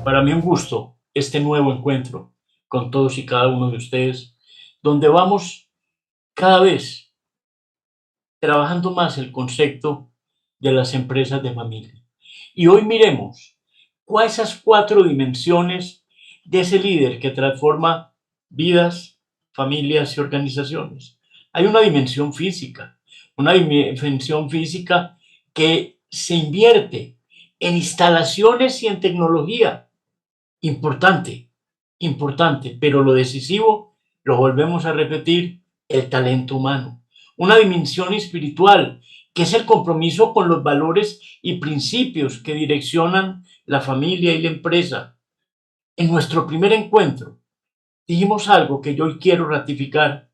Para mí un gusto este nuevo encuentro con todos y cada uno de ustedes, donde vamos cada vez trabajando más el concepto de las empresas de familia. Y hoy miremos cuáles esas cuatro dimensiones de ese líder que transforma vidas, familias y organizaciones. Hay una dimensión física que se invierte en instalaciones y en tecnología. Importante, importante, pero lo decisivo, lo volvemos a repetir, el talento humano. Una dimensión espiritual, que es el compromiso con los valores y principios que direccionan la familia y la empresa. En nuestro primer encuentro dijimos algo que yo hoy quiero ratificar,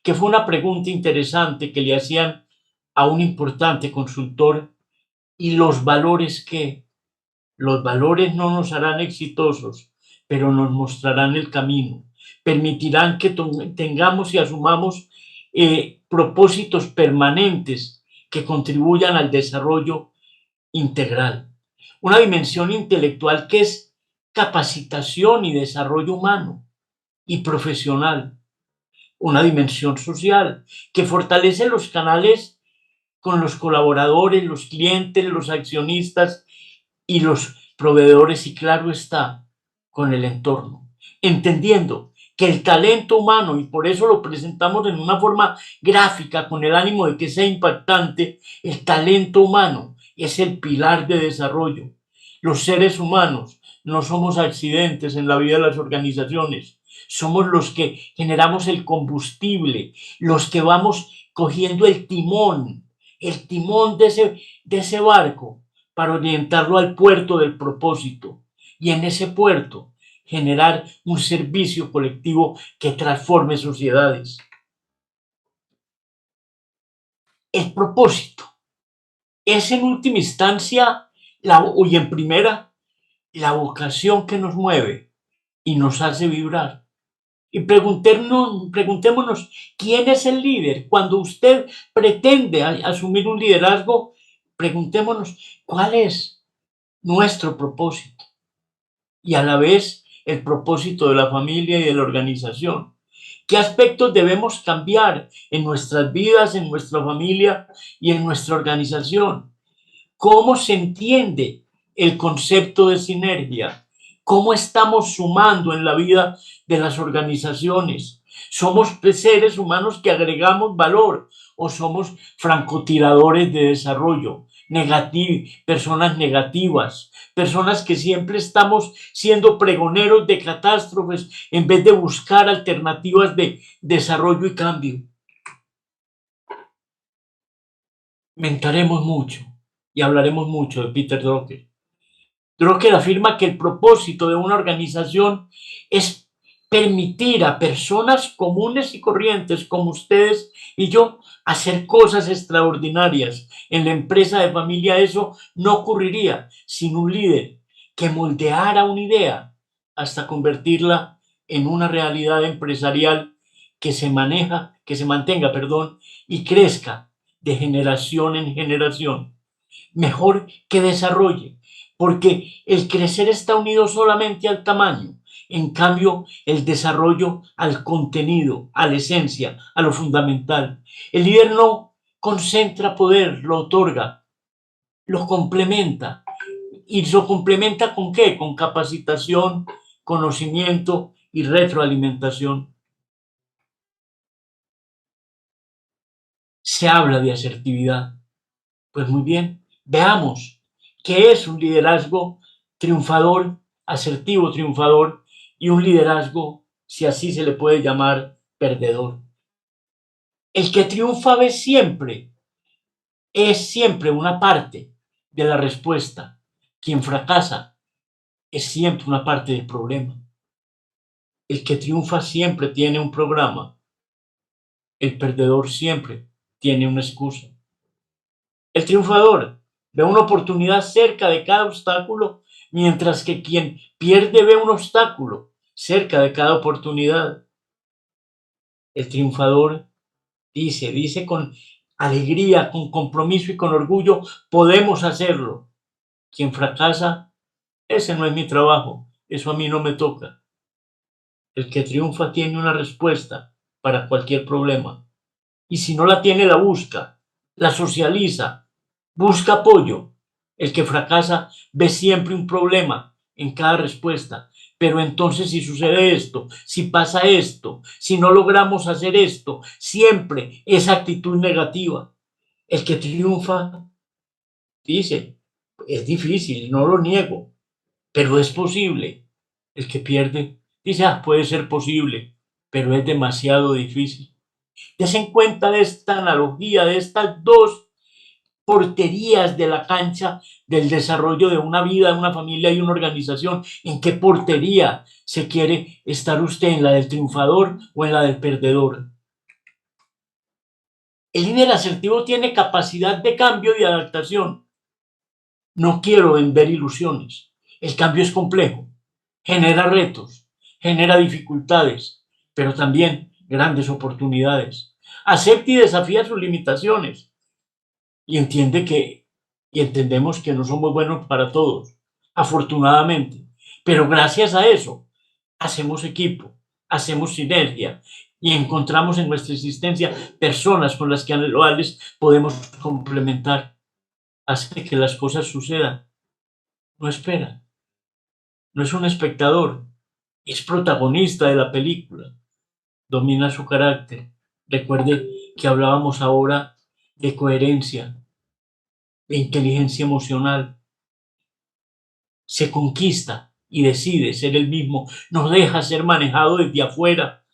que fue una pregunta interesante que le hacían a un importante consultor. ¿Y los valores qué? Los valores no nos harán exitosos, pero nos mostrarán el camino, permitirán que tengamos y asumamos propósitos permanentes que contribuyan al desarrollo integral. Una dimensión intelectual que es capacitación y desarrollo humano y profesional. Una dimensión social que fortalece los canales con los colaboradores, los clientes, los accionistas y los proveedores, y claro está, con el entorno, entendiendo que el talento humano, y por eso lo presentamos en una forma gráfica con el ánimo de que sea impactante, el talento humano es el pilar de desarrollo. Los seres humanos no somos accidentes en la vida de las organizaciones, somos los que generamos el combustible, los que vamos cogiendo el timón de ese barco para orientarlo al puerto del propósito y en ese puerto generar un servicio colectivo que transforme sociedades. El propósito es en última instancia y en primera la vocación que nos mueve y nos hace vibrar. Y preguntémonos quién es el líder. Cuando usted pretende asumir un liderazgo, preguntémonos cuál es nuestro propósito y a la vez el propósito de la familia y de la organización. ¿Qué aspectos debemos cambiar en nuestras vidas, en nuestra familia y en nuestra organización? ¿Cómo se entiende el concepto de sinergia? ¿Cómo estamos sumando en la vida de las organizaciones? ¿Somos seres humanos que agregamos valor o somos francotiradores de desarrollo? Personas negativas, personas que siempre estamos siendo pregoneros de catástrofes en vez de buscar alternativas de desarrollo y cambio. Mentaremos mucho y hablaremos mucho de Peter Drucker. Drucker afirma que el propósito de una organización es permitir a personas comunes y corrientes como ustedes y yo hacer cosas extraordinarias. En la empresa de familia eso no ocurriría sin un líder que moldeara una idea hasta convertirla en una realidad empresarial que se mantenga, y crezca de generación en generación. Mejor que desarrolle, porque el crecer está unido solamente al tamaño. En cambio, el desarrollo al contenido, a la esencia, a lo fundamental. El líder no concentra poder, lo otorga, lo complementa. ¿Y lo complementa con qué? Con capacitación, conocimiento y retroalimentación. Se habla de asertividad. Pues muy bien, veamos qué es un liderazgo triunfador, asertivo, triunfador, y un liderazgo, si así se le puede llamar, perdedor. El que triunfa es siempre una parte de la respuesta. Quien fracasa es siempre una parte del problema. El que triunfa siempre tiene un programa. El perdedor siempre tiene una excusa. El triunfador ve una oportunidad cerca de cada obstáculo, mientras que quien pierde ve un obstáculo cerca de cada oportunidad. El triunfador dice con alegría, con compromiso y con orgullo, podemos hacerlo. Quien fracasa, ese no es mi trabajo, eso a mí no me toca. El que triunfa tiene una respuesta para cualquier problema. Y si no la tiene, la busca, la socializa, busca apoyo. El que fracasa ve siempre un problema en cada respuesta. Pero entonces si sucede esto, si pasa esto, si no logramos hacer esto, siempre esa actitud negativa. El que triunfa dice, es difícil, no lo niego, pero es posible. El que pierde dice, puede ser posible, pero es demasiado difícil. Desen cuenta de esta analogía, de estas dos porterías de la cancha del desarrollo de una vida, de una familia y una organización. ¿En qué portería se quiere estar usted? ¿En la del triunfador o en la del perdedor? El líder asertivo tiene capacidad de cambio y adaptación. No quiero vender ilusiones. El cambio es complejo, genera retos, genera dificultades, pero también grandes oportunidades. Acepta y desafía sus limitaciones y entendemos que no somos buenos para todos, afortunadamente, pero gracias a eso hacemos equipo, hacemos sinergia y encontramos en nuestra existencia personas con las que podemos complementar. Hace que las cosas sucedan. No espera, no es un espectador, es protagonista de la película, domina su carácter. Recuerde que hablábamos ahora de coherencia, de inteligencia emocional. Se conquista y decide ser el mismo, no deja ser manejado desde afuera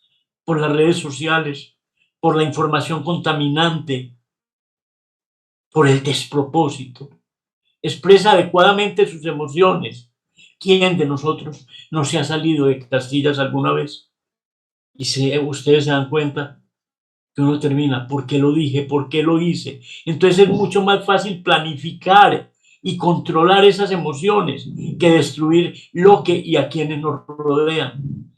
por las redes sociales, por la información contaminante, por el despropósito. Expresa adecuadamente sus emociones. ¿Quién de nosotros no se ha salido de casillas alguna vez? Y si ustedes se dan cuenta que uno termina, ¿por qué lo dije? ¿Por qué lo hice? Entonces es mucho más fácil planificar y controlar esas emociones que destruir lo que y a quienes nos rodean.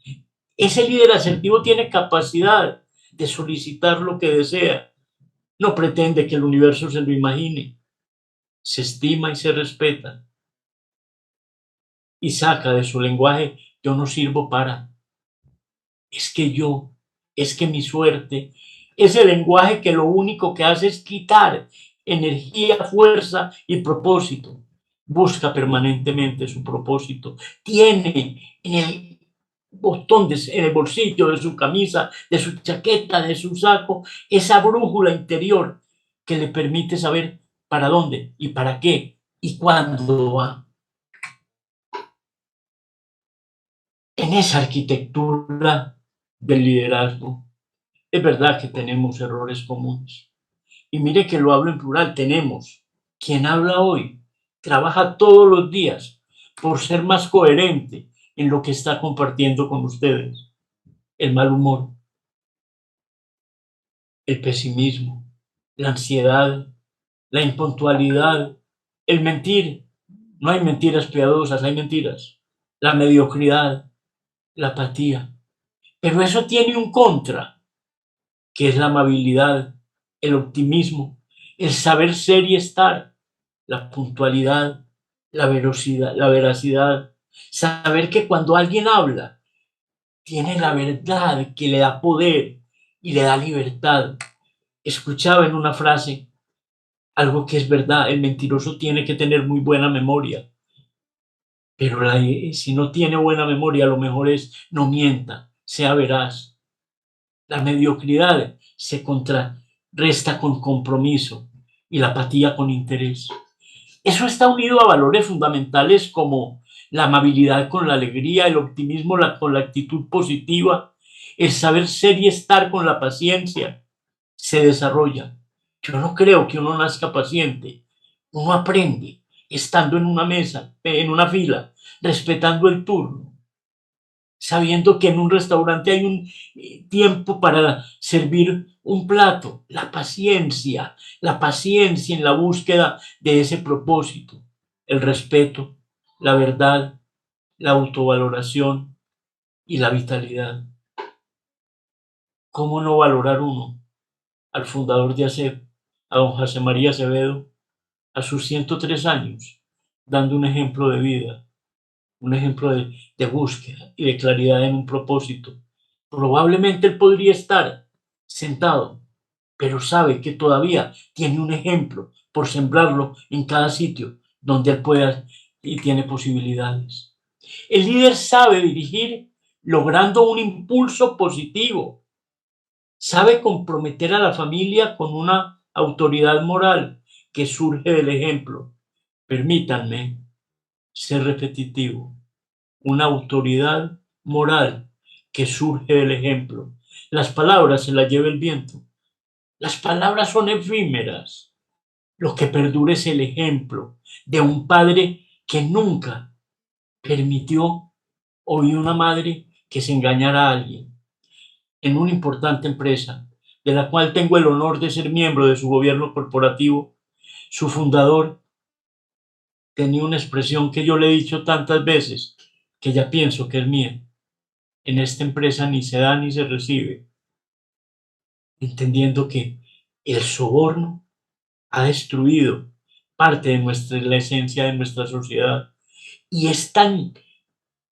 Ese líder asertivo tiene capacidad de solicitar lo que desea. No pretende que el universo se lo imagine. Se estima y se respeta. Y saca de su lenguaje, yo no sirvo para. Es que yo, es que mi suerte. Ese lenguaje que lo único que hace es quitar energía, fuerza y propósito. Busca permanentemente su propósito. Tiene en el en el bolsillo de su camisa, de su chaqueta, de su saco, esa brújula interior que le permite saber para dónde y para qué y cuándo va. En esa arquitectura del liderazgo, es verdad que tenemos errores comunes. Y mire que lo hablo en plural, tenemos. Quien habla hoy trabaja todos los días por ser más coherente en lo que está compartiendo con ustedes. El mal humor, el pesimismo, la ansiedad, la impuntualidad, el mentir. No hay mentiras piadosas, hay mentiras. La mediocridad, la apatía. Pero eso tiene un contra, que es la amabilidad, el optimismo, el saber ser y estar, la puntualidad, la veracidad, saber que cuando alguien habla, tiene la verdad que le da poder y le da libertad. Escuchaba en una frase algo que es verdad, el mentiroso tiene que tener muy buena memoria, pero si no tiene buena memoria, lo mejor es no mienta, sea veraz. La mediocridad se contrarresta con compromiso y la apatía con interés. Eso está unido a valores fundamentales como la amabilidad con la alegría, el optimismo con la actitud positiva, el saber ser y estar con la paciencia. Se desarrolla. Yo no creo que uno nazca paciente. Uno aprende estando en una mesa, en una fila, respetando el turno, sabiendo que en un restaurante hay un tiempo para servir un plato. La paciencia en la búsqueda de ese propósito, el respeto, la verdad, la autovaloración y la vitalidad. ¿Cómo no valorar uno al fundador de ASEP, a don José María Acevedo, a sus 103 años, dando un ejemplo de vida? un ejemplo de búsqueda y de claridad en un propósito. Probablemente él podría estar sentado, pero sabe que todavía tiene un ejemplo por sembrarlo en cada sitio donde él pueda y tiene posibilidades. El líder sabe dirigir logrando un impulso positivo, sabe comprometer a la familia con una autoridad moral que surge del ejemplo. Permítanme ser repetitivo. Una autoridad moral que surge del ejemplo. Las palabras se las lleva el viento. Las palabras son efímeras. Lo que perdura es el ejemplo de un padre que nunca permitió o de una madre que se engañara a alguien. En una importante empresa, de la cual tengo el honor de ser miembro de su gobierno corporativo, su fundador tenía una expresión que yo le he dicho tantas veces que ya pienso que es mía. En esta empresa ni se da ni se recibe, entendiendo que el soborno ha destruido parte de la esencia de nuestra sociedad y es tan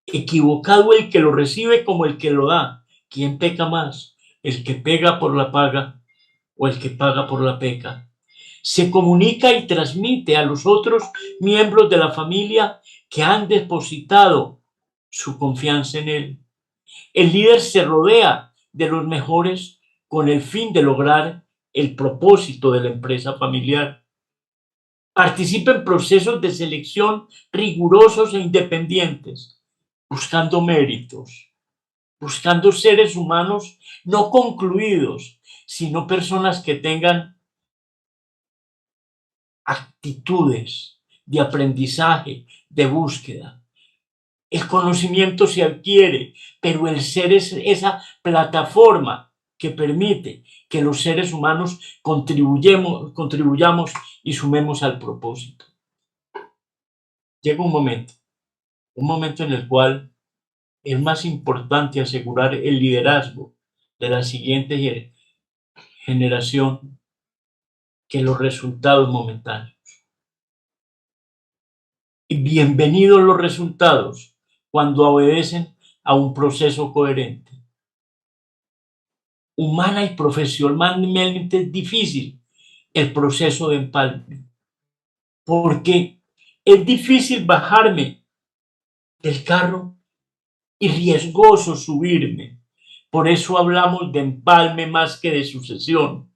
equivocado el que lo recibe como el que lo da. ¿Quién peca más? ¿El que pega por la paga o el que paga por la peca? Se comunica y transmite a los otros miembros de la familia que han depositado su confianza en él. El líder se rodea de los mejores con el fin de lograr el propósito de la empresa familiar. Participa en procesos de selección rigurosos e independientes, buscando méritos, buscando seres humanos no concluidos, sino personas que tengan actitudes de aprendizaje, de búsqueda. El conocimiento se adquiere, pero el ser es esa plataforma que permite que los seres humanos contribuyamos y sumemos al propósito. Llega un momento en el cual es más importante asegurar el liderazgo de la siguiente generación que los resultados momentáneos. Y bienvenidos los resultados cuando obedecen a un proceso coherente. Humana y profesionalmente es difícil el proceso de empalme, porque es difícil bajarme del carro y riesgoso subirme. Por eso hablamos de empalme más que de sucesión.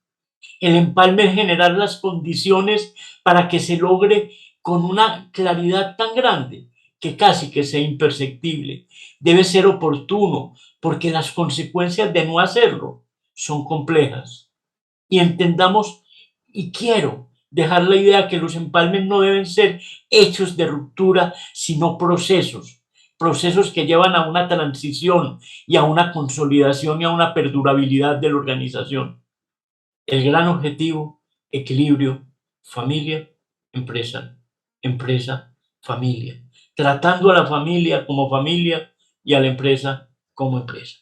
El empalme es generar las condiciones para que se logre con una claridad tan grande que casi que sea imperceptible. Debe ser oportuno porque las consecuencias de no hacerlo son complejas. Y entendamos, y quiero dejar la idea que los empalmes no deben ser hechos de ruptura, sino procesos que llevan a una transición y a una consolidación y a una perdurabilidad de la organización. El gran objetivo, equilibrio, familia, empresa, empresa, familia, tratando a la familia como familia y a la empresa como empresa.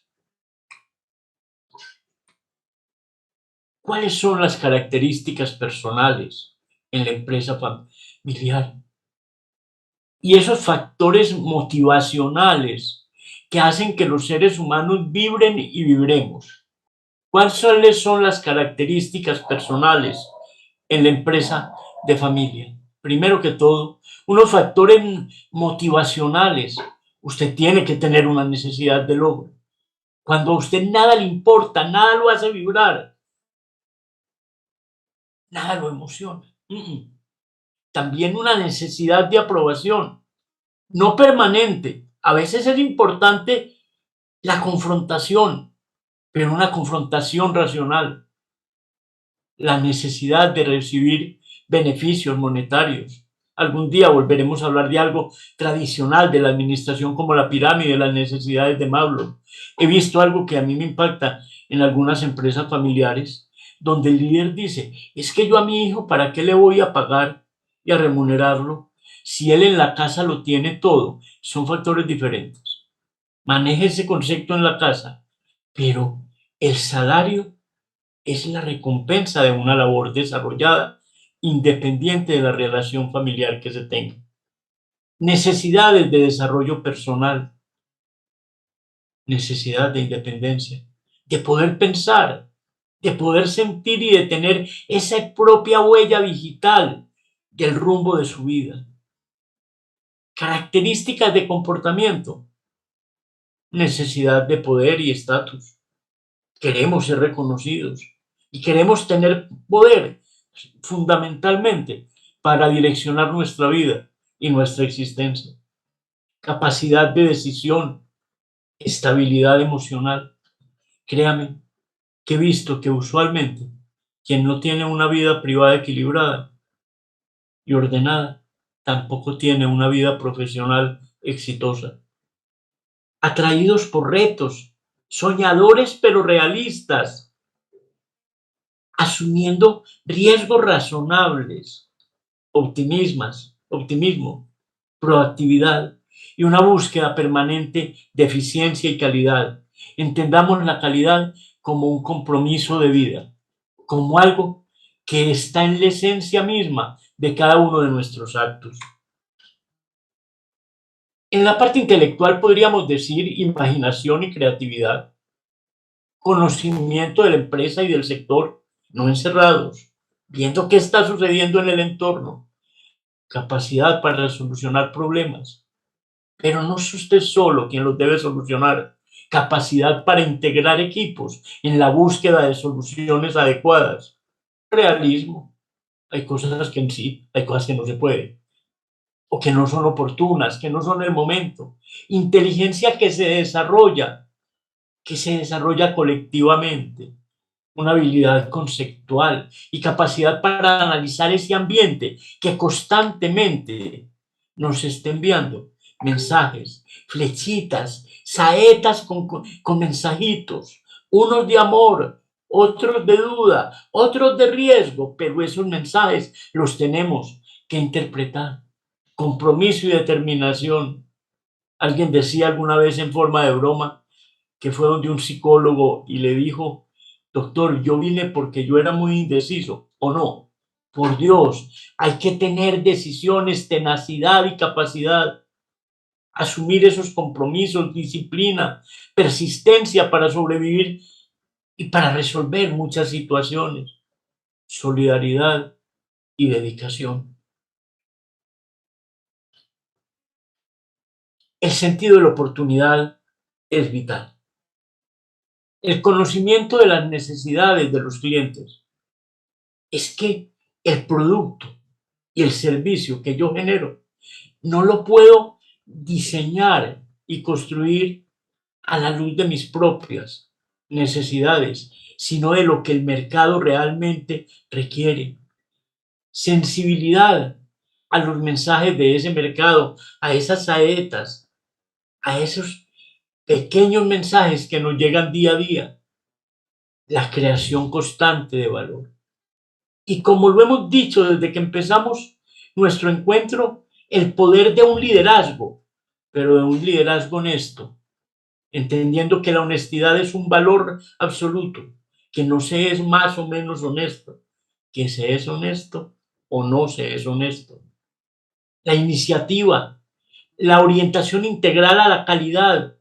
¿Cuáles son las características personales en la empresa familiar? Y esos factores motivacionales que hacen que los seres humanos vibren y vibremos. ¿Cuáles son las características personales en la empresa de familia? Primero que todo, unos factores motivacionales. Usted tiene que tener una necesidad de logro. Cuando a usted nada le importa, nada lo hace vibrar, nada lo emociona. También una necesidad de aprobación, no permanente. A veces es importante la confrontación, pero una confrontación racional. La necesidad de recibir beneficios monetarios. Algún día volveremos a hablar de algo tradicional de la administración como la pirámide de las necesidades de Maslow. He visto algo que a mí me impacta en algunas empresas familiares, donde el líder dice, es que yo a mi hijo, ¿para qué le voy a pagar y a remunerarlo si él en la casa lo tiene todo? Son factores diferentes. Maneje ese concepto en la casa, pero el salario es la recompensa de una labor desarrollada, independiente de la relación familiar que se tenga. necesidades de desarrollo personal, necesidad de independencia, de poder pensar, de poder sentir y de tener esa propia huella digital del rumbo de su vida. Características de comportamiento, necesidad de poder y estatus. Queremos ser reconocidos y queremos tener poder fundamentalmente para direccionar nuestra vida y nuestra existencia. Capacidad de decisión, estabilidad emocional. Créame que he visto que usualmente quien no tiene una vida privada equilibrada y ordenada, tampoco tiene una vida profesional exitosa. Atraídos por retos, soñadores pero realistas, asumiendo riesgos razonables, optimismo, proactividad y una búsqueda permanente de eficiencia y calidad. Entendamos la calidad como un compromiso de vida, como algo que está en la esencia misma de cada uno de nuestros actos. En la parte intelectual podríamos decir imaginación y creatividad, conocimiento de la empresa y del sector, no encerrados, viendo qué está sucediendo en el entorno, capacidad para solucionar problemas, pero no es usted solo quien los debe solucionar, capacidad para integrar equipos en la búsqueda de soluciones adecuadas, realismo, hay cosas que en sí, hay cosas que no se pueden, o que no son oportunas, que no son el momento, inteligencia que se desarrolla colectivamente, una habilidad conceptual y capacidad para analizar ese ambiente que constantemente nos está enviando mensajes, flechitas, saetas con mensajitos, unos de amor, otros de duda, otros de riesgo, pero esos mensajes los tenemos que interpretar. Compromiso y determinación. Alguien decía alguna vez en forma de broma que fue donde un psicólogo y le dijo: doctor, yo vine porque yo era muy indeciso, ¿o no? Por Dios, hay que tener decisiones, tenacidad y capacidad, asumir esos compromisos, disciplina, persistencia para sobrevivir y para resolver muchas situaciones, solidaridad y dedicación. El sentido de la oportunidad es vital. El conocimiento de las necesidades de los clientes es que el producto y el servicio que yo genero no lo puedo diseñar y construir a la luz de mis propias necesidades, sino de lo que el mercado realmente requiere. Sensibilidad a los mensajes de ese mercado, a esas saetas, a esos pequeños mensajes que nos llegan día a día. La creación constante de valor. Y como lo hemos dicho desde que empezamos nuestro encuentro, el poder de un liderazgo, pero de un liderazgo honesto, entendiendo que la honestidad es un valor absoluto, que no se es más o menos honesto, que se es honesto o no se es honesto. La iniciativa, la orientación integral a la calidad,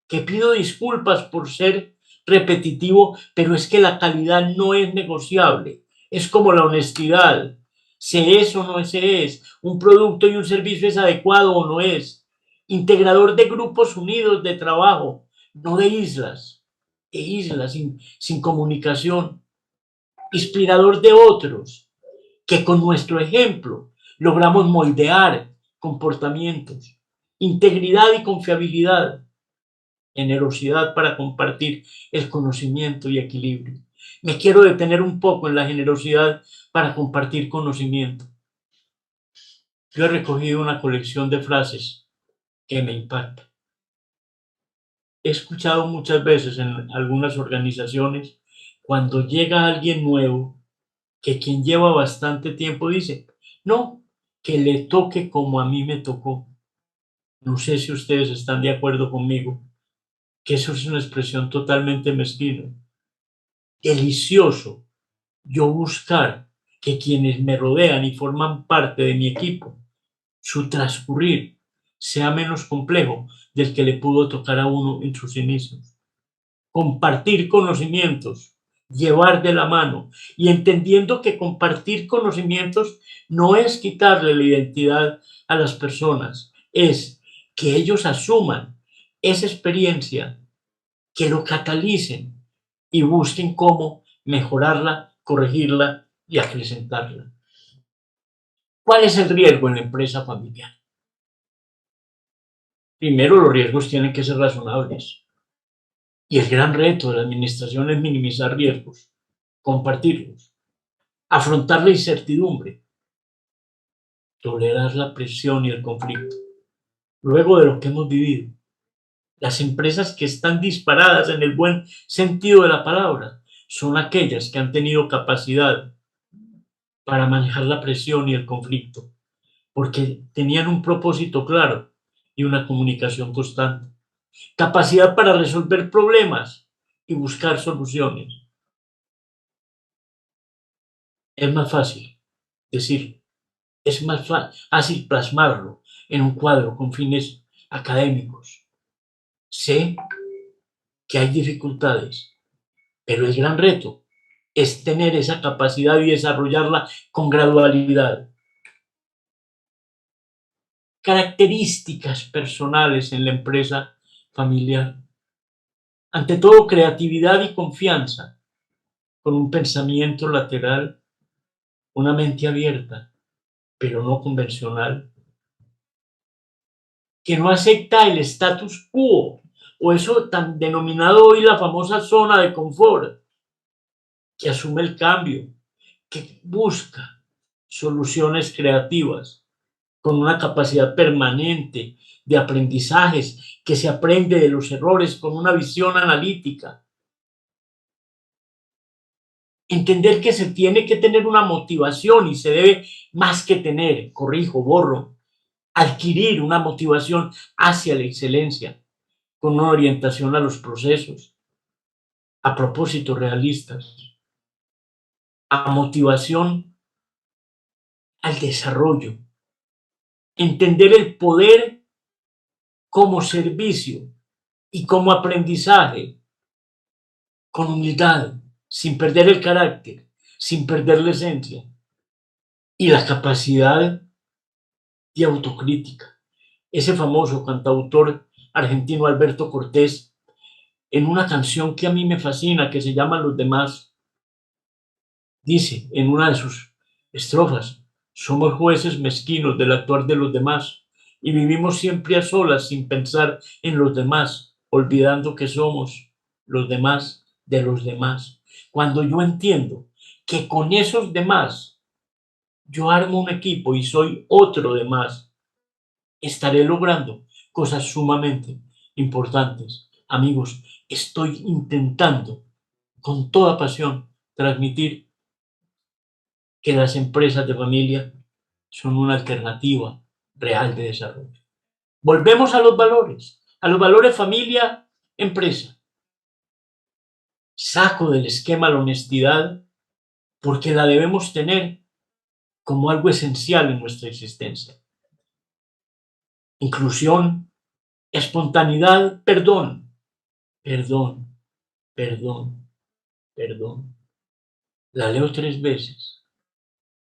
que pido disculpas por ser repetitivo, pero es que la calidad no es negociable. Es como la honestidad. Se es o no se es. Un producto y un servicio es adecuado o no es. Integrador de grupos unidos de trabajo, no de islas sin comunicación. Inspirador de otros, que con nuestro ejemplo logramos moldear comportamientos. Integridad y confiabilidad, generosidad para compartir el conocimiento y equilibrio. Me quiero detener un poco en la generosidad para compartir conocimiento. Yo he recogido una colección de frases que me impactan. He escuchado muchas veces en algunas organizaciones cuando llega alguien nuevo que quien lleva bastante tiempo dice: no, que le toque como a mí me tocó. No sé si ustedes están de acuerdo conmigo, que eso es una expresión totalmente mezquina. Delicioso yo buscar que quienes me rodean y forman parte de mi equipo, su transcurrir sea menos complejo del que le pudo tocar a uno en sus inicios. Compartir conocimientos, llevar de la mano y entendiendo que compartir conocimientos no es quitarle la identidad a las personas, es que ellos asuman esa experiencia, que lo catalicen y busquen cómo mejorarla, corregirla y acrecentarla. ¿Cuál es el riesgo en la empresa familiar? Primero, los riesgos tienen que ser razonables. Y el gran reto de la administración es minimizar riesgos, compartirlos, afrontar la incertidumbre, tolerar la presión y el conflicto. Luego de lo que hemos vivido, las empresas que están disparadas en el buen sentido de la palabra son aquellas que han tenido capacidad para manejar la presión y el conflicto, porque tenían un propósito claro y una comunicación constante. Capacidad para resolver problemas y buscar soluciones. Es más fácil decirlo, es más fácil plasmarlo en un cuadro con fines académicos. Sé que hay dificultades, pero el gran reto es tener esa capacidad y desarrollarla con gradualidad. Características personales en la empresa familiar. Ante todo, creatividad y confianza, con un pensamiento lateral, una mente abierta, pero no convencional, que no acepta el status quo, o eso tan denominado hoy la famosa zona de confort, que asume el cambio, que busca soluciones creativas, con una capacidad permanente de aprendizajes, que se aprende de los errores con una visión analítica. Entender que se tiene que tener una motivación y se debe más que tener, corrijo, borro, adquirir una motivación hacia la excelencia, con una orientación a los procesos, a propósitos realistas, a motivación al desarrollo, entender el poder como servicio y como aprendizaje, con humildad, sin perder el carácter, sin perder la esencia y la capacidad de autocrítica. Ese famoso cantautor argentino Alberto Cortés, en una canción que a mí me fascina, que se llama Los demás, dice en una de sus estrofas: somos jueces mezquinos del actuar de los demás y vivimos siempre a solas sin pensar en los demás, olvidando que somos los demás de los demás. Cuando yo entiendo que con esos demás yo armo un equipo y soy otro de más, estaré logrando cosas sumamente importantes. Amigos, estoy intentando con toda pasión transmitir que las empresas de familia son una alternativa real de desarrollo. Volvemos a los valores familia, empresa. Saco del esquema la honestidad porque la debemos tener como algo esencial en nuestra existencia. Inclusión, espontaneidad, perdón, perdón, perdón, perdón. La leo 3 veces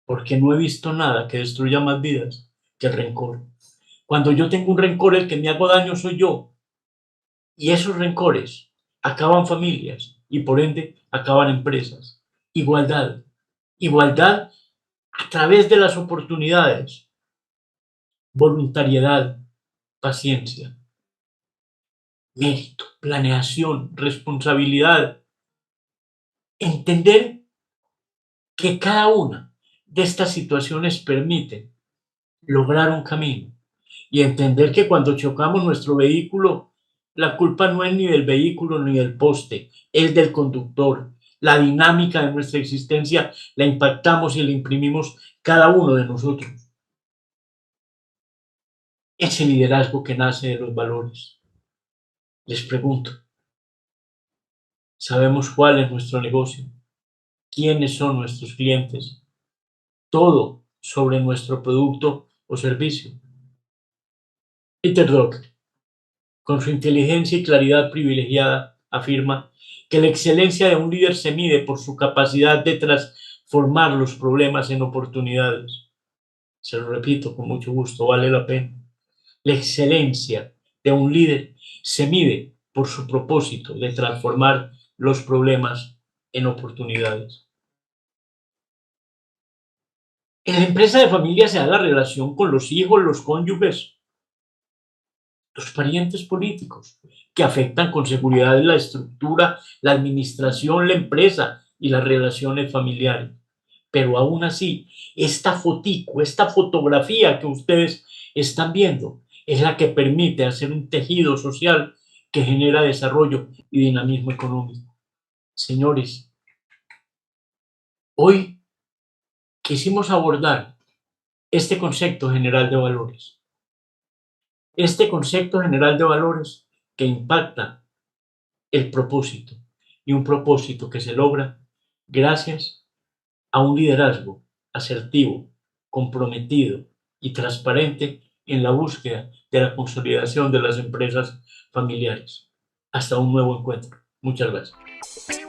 porque no he visto nada que destruya más vidas que el rencor. Cuando yo tengo un rencor, el que me hago daño soy yo. Y esos rencores acaban familias y por ende acaban empresas. Igualdad. Igualdad a través de las oportunidades. Voluntariedad, paciencia, mérito, planeación, responsabilidad. Entender que cada una de estas situaciones permite lograr un camino y entender que cuando chocamos nuestro vehículo, la culpa no es ni del vehículo ni del poste, es del conductor. La dinámica de nuestra existencia la impactamos y la imprimimos cada uno de nosotros. Ese liderazgo que nace de los valores. Les pregunto, ¿sabemos cuál es nuestro negocio? ¿Quiénes son nuestros clientes? Todo sobre nuestro producto o servicio. Peter Drucker, con su inteligencia y claridad privilegiada, afirma que la excelencia de un líder se mide por su capacidad de transformar los problemas en oportunidades. Se lo repito con mucho gusto, vale la pena. La excelencia de un líder se mide por su propósito de transformar los problemas en oportunidades. En la empresa de familia se da la relación con los hijos, los cónyuges, los parientes políticos, que afectan con seguridad la estructura, la administración, la empresa y las relaciones familiares. Pero aún así, esta fotico, esta fotografía que ustedes están viendo, es la que permite hacer un tejido social que genera desarrollo y dinamismo económico. Señores, hoy quisimos abordar este concepto general de valores. Este concepto general de valores que impacta el propósito, y un propósito que se logra gracias a un liderazgo asertivo, comprometido y transparente en la búsqueda de la consolidación de las empresas familiares. Hasta un nuevo encuentro. Muchas gracias.